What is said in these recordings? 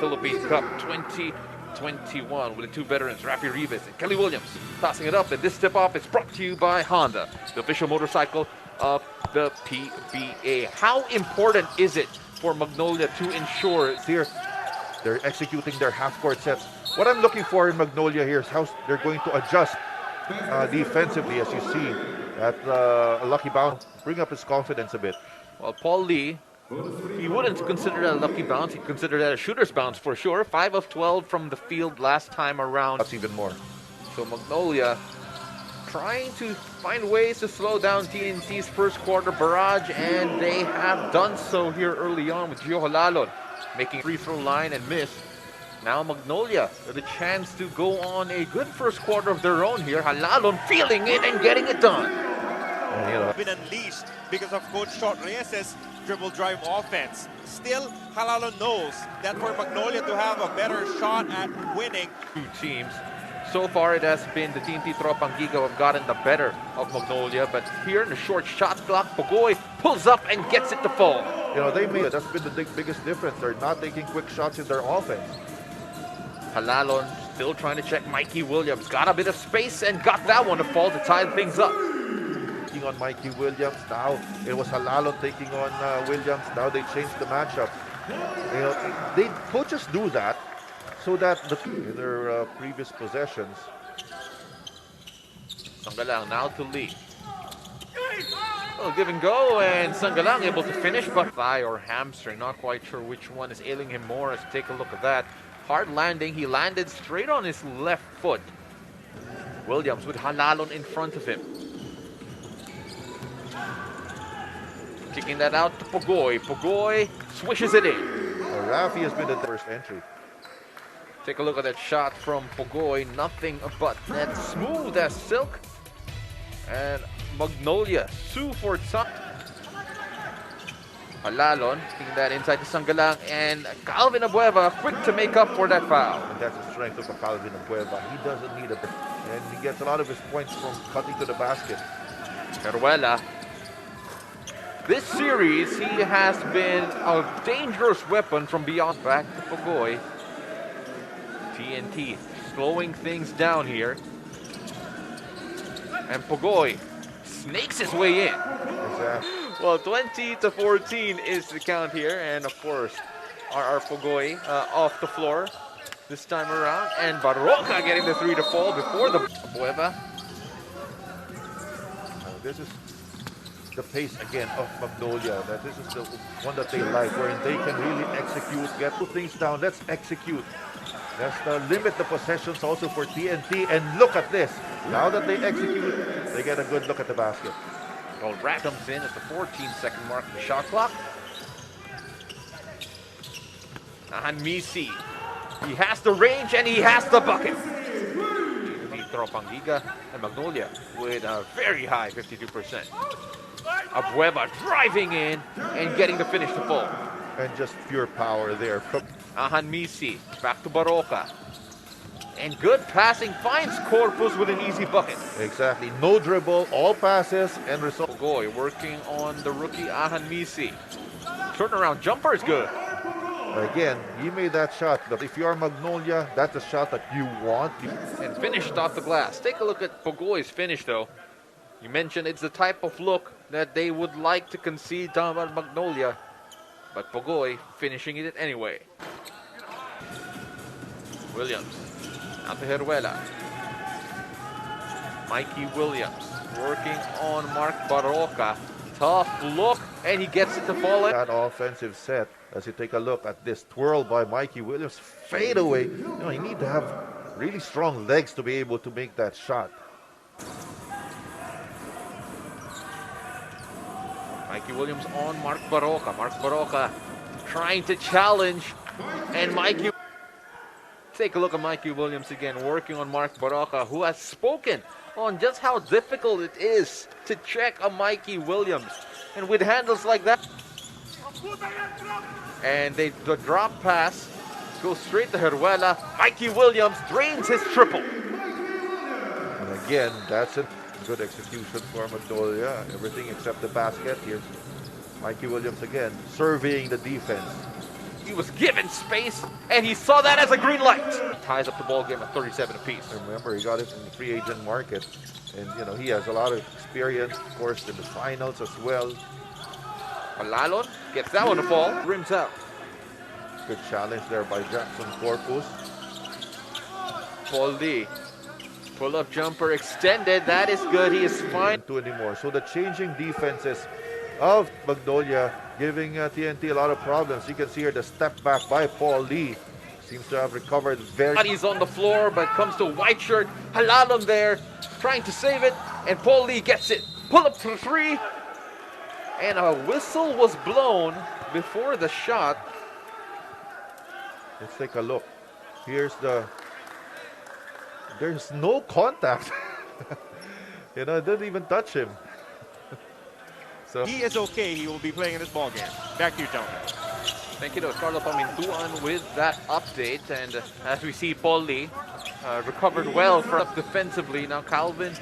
Philippine Cup 2021 with the two veterans, Rafi Rivas and Kelly Williams, tossing it up. And this tip-off is brought to you by Honda, the official motorcycle of the PBA. How important is it for Magnolia to ensure they're executing their half-court sets? What I'm looking for in Magnolia here is how they're going to adjust defensively, as you see at a lucky bounce, bring up his confidence a bit. Well, Paul Lee, he wouldn't consider that a lucky bounce. He'd consider that a shooter's bounce for sure. 5 of 12 from the field last time around. That's even more. So Magnolia trying to find ways to slow down TNT's first quarter barrage, and they have done so here early on with Gio Halalon making free throw line and miss. Now Magnolia with a chance to go on a good first quarter of their own here. Halalon feeling it and getting it done. Been unleashed because of Coach Short Reyes' dribble drive offense. Still, Halalon knows that for Magnolia to have a better shot at winning. Two teams. So far, it has been the TNT Tropanggiga who have gotten the better of Magnolia, but here in the short shot clock, Pogoy pulls up and gets it to fall. They made it. That's been the biggest difference. They're not taking quick shots in their offense. Halalon still trying to check Mikey Williams. Got a bit of space and got that one to fall to tie things up. Taking on Mikey Williams. Now it was Halalon taking on Williams. Now they changed the matchup. Coaches do that so that in their previous possessions. Sanggalang now to Lee. Give and go, and Sanggalang able to finish, but thigh or hamstring, not quite sure which one is ailing him more. Let's take a look at that. Hard landing, he landed straight on his left foot. Williams with Halalon in front of him. Kicking that out to Pogoy. Pogoy swishes it in. Rafi has been the first entry. Take a look at that shot from Pogoy. Nothing but net, smooth as silk. And Magnolia sue for time. Halalon, taking that inside to Sanggalang, and Calvin Abueva quick to make up for that foul. And that's the strength of Calvin Abueva. He doesn't need a... And he gets a lot of his points from cutting to the basket. Peruela. This series, he has been a dangerous weapon from beyond. Back to Pogoy. TNT slowing things down here. And Pogoy snakes his way in. Exactly. Well, 20-14 is the count here, and of course, our Pogoy off the floor this time around, and Barroca getting the three to fall before the Abueva. This is the pace again of Magnolia. This is the one that they like, where they can really execute, get two things down. Let's execute. Let's limit the possessions also for TNT, and look at this. Now that they execute, they get a good look at the basket. Well, Rat comes in at the 14-second mark of the shot clock. Misi. He has the range and he has the bucket. Tropanggiga and Magnolia with a very high 52%. Abueva driving in and getting the finish to fall. And just pure power there. Misi back to Barroca. And good passing finds Corpus with an easy bucket. Exactly. No dribble, all passes, and result. Pogoy working on the rookie Misi. Turnaround jumper is good. Again, he made that shot, but if you are Magnolia, that's a shot that you want. And finished off the glass. Take a look at Pogoy's finish, though. You mentioned it's the type of look that they would like to concede down at Magnolia. But Pogoy finishing it anyway. Williams. Out to Heruela. Mikey Williams working on Mark Barroca. Tough look, and he gets it to fall in. That offensive set, as you take a look at this twirl by Mikey Williams, fade away. You need to have really strong legs to be able to make that shot. Mikey Williams on Mark Barroca. Mark Barroca trying to challenge, and Mikey... Take a look at Mikey Williams again, working on Mark Barroca, who has spoken on just how difficult it is to check a Mikey Williams. And with handles like that, and the drop pass goes straight to Heruela. Mikey Williams drains his triple. And again, that's a good execution for Magnolia. Everything except the basket. Here's Mikey Williams again, surveying the defense. He was given space, and he saw that as a green light. Ties up the ball game at 37 apiece. Remember, he got it in the free agent market. And, you know, he has a lot of experience, of course, in the finals as well. Halalon gets that one to fall. Rims out. Good challenge there by Jackson Corpus. Paul Lee. Pull-up jumper extended. That is good. He is fine. Two anymore. So the changing defenses of Magnolia giving TNT a lot of problems. You can see here the step back by Paul Lee. Seems to have recovered very... He's on the floor, but comes to white shirt. Halalon there, trying to save it, and Paul Lee gets it. Pull up for three, and a whistle was blown before the shot. Let's take a look. Here's the... There's no contact. You know, it didn't even touch him. So He is okay. He will be playing in this ball game. Back to you, gentlemen. Thank you to Carlo Pamintuan with that update. And as we see, Paul Lee recovered well from defensively. Now Calvin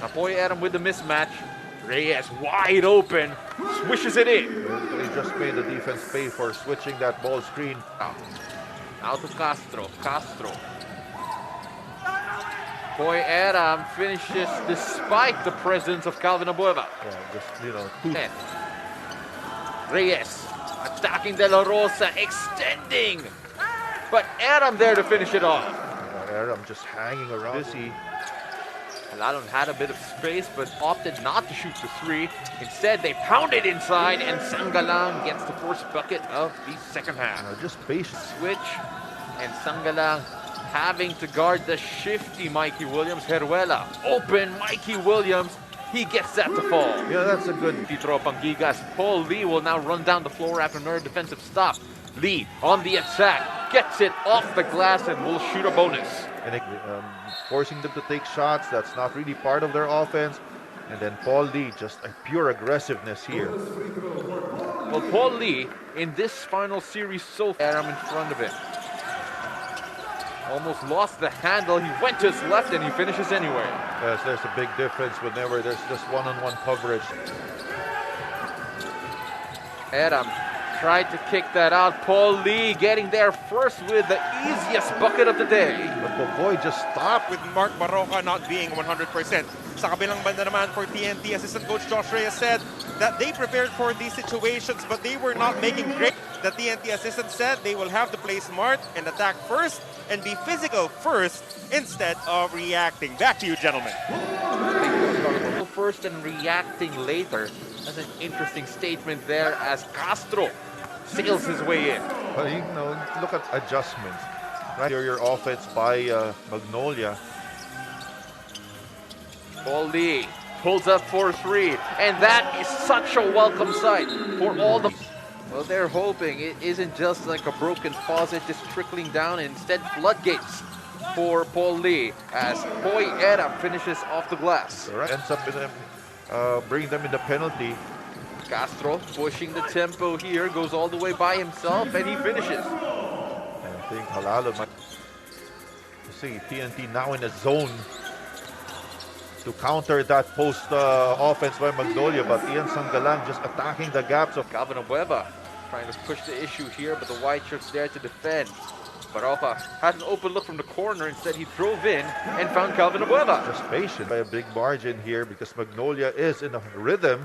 Apoy Adam with the mismatch. Reyes wide open, swishes it in. They just made the defense pay for switching that ball screen. Out to Castro. Boy Adam finishes despite the presence of Calvin Abueva. Yeah, just, you know, Reyes attacking De La Rosa, extending. But Adam there to finish it off. Adam just hanging around. Halalon had a bit of space, but opted not to shoot the three. Instead, they pounded inside, and Sangalang gets the first bucket of the second half. Just patient. Switch, and Sangalang having to guard the shifty Mikey Williams. Heruela, open Mikey Williams. He gets that to fall. Yeah, that's a good... Titro Pangigas. Paul Lee will now run down the floor after another defensive stop. Lee on the attack, gets it off the glass and will shoot a bonus. And forcing them to take shots, that's not really part of their offense. And then Paul Lee, just a pure aggressiveness here. Well, Paul Lee, in this final series so far, I'm in front of him. Almost lost the handle. He went to his left and he finishes anyway. Yes, there's a big difference whenever there's just one-on-one coverage. Adam tried to kick that out. Paul Lee getting there first with the easiest bucket of the day. But the boy just stopped. With Mark Baroka not being 100%. Sa kabilang banda naman for TNT, Assistant Coach Josh Reyes said that they prepared for these situations, but they were not making great. The TNT assistant said they will have to play smart and attack first and be physical first instead of reacting. Back to you, gentlemen. First and reacting later. That's an interesting statement there as Castro sails his way in. Well, you know, look at adjustments. Right here, your offense by Magnolia. Paul Lee pulls up for three, and that is such a welcome sight for all the... Well, they're hoping it isn't just like a broken faucet just trickling down, instead floodgates for Paul Lee as Boy Era finishes off the glass. Right. Ends up in them, bringing them in the penalty. Castro pushing the tempo here, goes all the way by himself, and he finishes. And I think Halalo might... You see, TNT now in a zone to counter that post offense by Magnolia, but Ian Sangalang just attacking the gaps of Calvin Abueva trying to push the issue here, but the white shirt's there to defend. Baroka had an open look from the corner. Instead, he drove in and found Calvin Abueva. Just patient by a big margin here because Magnolia is in a rhythm.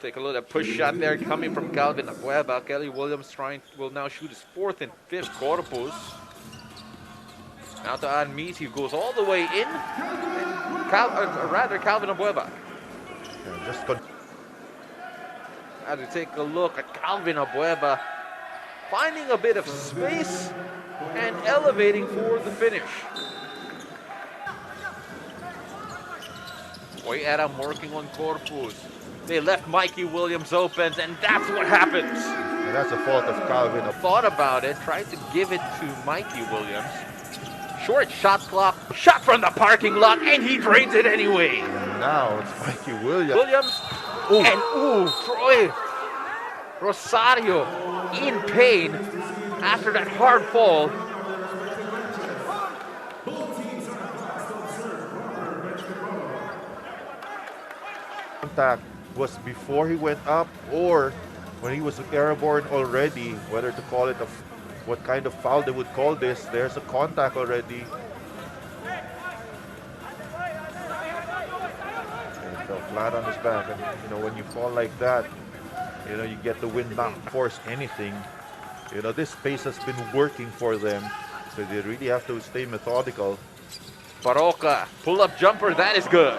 Take a look at push shot there coming from Calvin Abueva. Kelly Williams will now shoot his fourth and fifth. Corpus. Now to Anmis, he goes all the way in. Calvin Abueva. As we take a look at Calvin Abueva, finding a bit of space and elevating for the finish. Boy Adam working on Corpus. They left Mikey Williams open, and that's what happens. And that's a fault of Calvin. Thought about it, tried to give it to Mikey Williams. Short shot clock, shot from the parking lot, and he drains it anyway. And now it's Mikey Williams. And Troy Rosario in pain after that hard fall. Contact was before he went up, or when he was airborne already, whether to call it what kind of foul they would call this, there's a contact already. And he fell flat on his back, and when you fall like that, you get the wind not force anything. This pace has been working for them, so they really have to stay methodical. Barroca, pull-up jumper, that is good.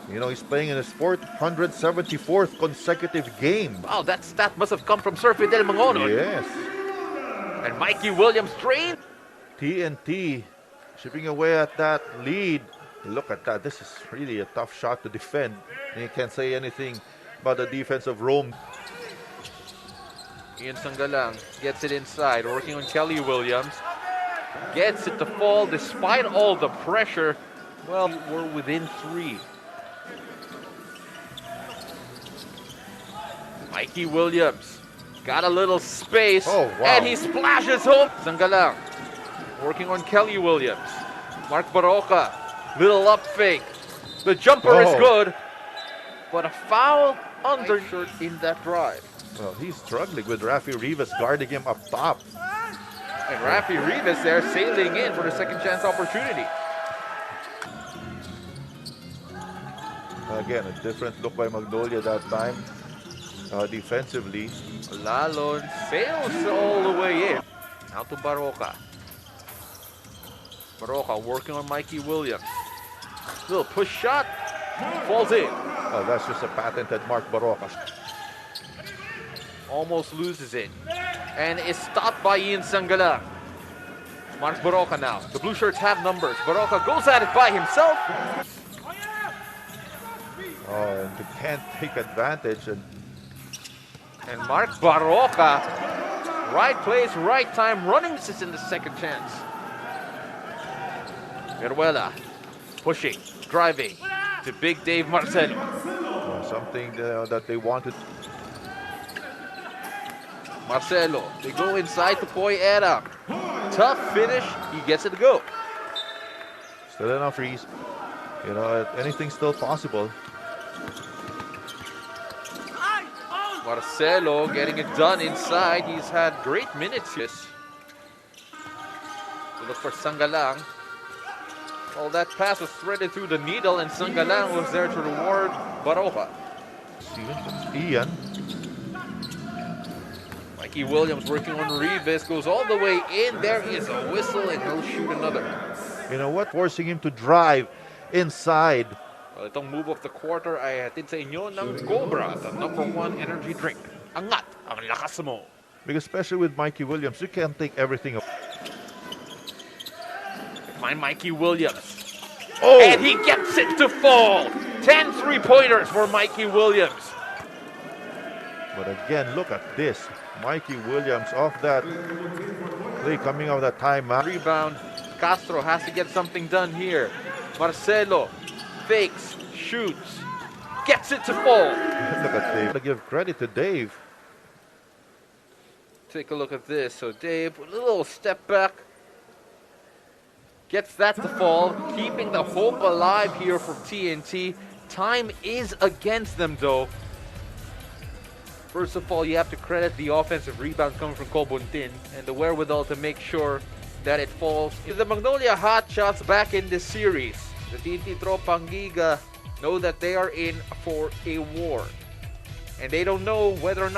He's playing in his 474th consecutive game. Wow, that stat must have come from Surfy Del Mangono. Yes. And Mikey Williams trained. TNT chipping away at that lead. Look at that. This is really a tough shot to defend. And you can't say anything about the defense of Rome. Ian Sangalang gets it inside, working on Kelly Williams. Gets it to fall despite all the pressure. Well, we're within 3. Mikey Williams got a little space. Oh, wow. And he splashes home. Sangalang working on Kelly Williams. Mark Barroca, little up fake. The jumper is good, but a foul undershirt in that drive. Well, he's struggling with Rafi Rivas guarding him up top. And Rafi Rivas there sailing in for the second chance opportunity. Again, a different look by Magnolia that time. Defensively. Lalon sails all the way in. Now to Barroca. Barroca working on Mikey Williams. Little push shot. Falls in. Oh, that's just a patented Mark Barroca. Almost loses it. And is stopped by Ian Sangalang. Mark Barroca now. The blue shirts have numbers. Barroca goes at it by himself. Oh, and they can't take advantage. And Mark Barroca, right place, right time, running this in the second chance. Guerrera pushing, driving to Big Dave Marcelo. Something that they wanted. Marcelo, they go inside to Poy Era. Tough finish, he gets it to go. Still enough freeze. Anything's still possible. Marcelo getting it done inside. He's had great minutes. Yes. Look for Sangalang. Well, that pass was threaded through the needle, and Sangalang was there to reward Barroca. Ian. Mikey Williams working on Rivas, goes all the way in. There is a whistle, and he'll shoot another. You know what? Forcing him to drive inside. Well, itong move of the quarter ay hatid sa inyo ng Cobra, the #1 energy drink. Angat ang lakas mo. Because especially with Mikey Williams, you can't take everything. Find Mikey Williams. Oh! And he gets it to fall. 10 3-pointers for Mikey Williams. But again, look at this. Mikey Williams off that play coming off that timeout. Rebound. Castro has to get something done here. Marcelo fakes, shoots, gets it to fall. Look at Dave. To give credit to Dave. Take a look at this. So Dave, with a little step back, gets that to fall, keeping the hope alive here for TNT. Time is against them, though. First of all, you have to credit the offensive rebound coming from Cobuntin and the wherewithal to make sure that it falls. The Magnolia Hotshots back in this series. The TNT Tropang Giga know that they are in for a war. And they don't know whether or not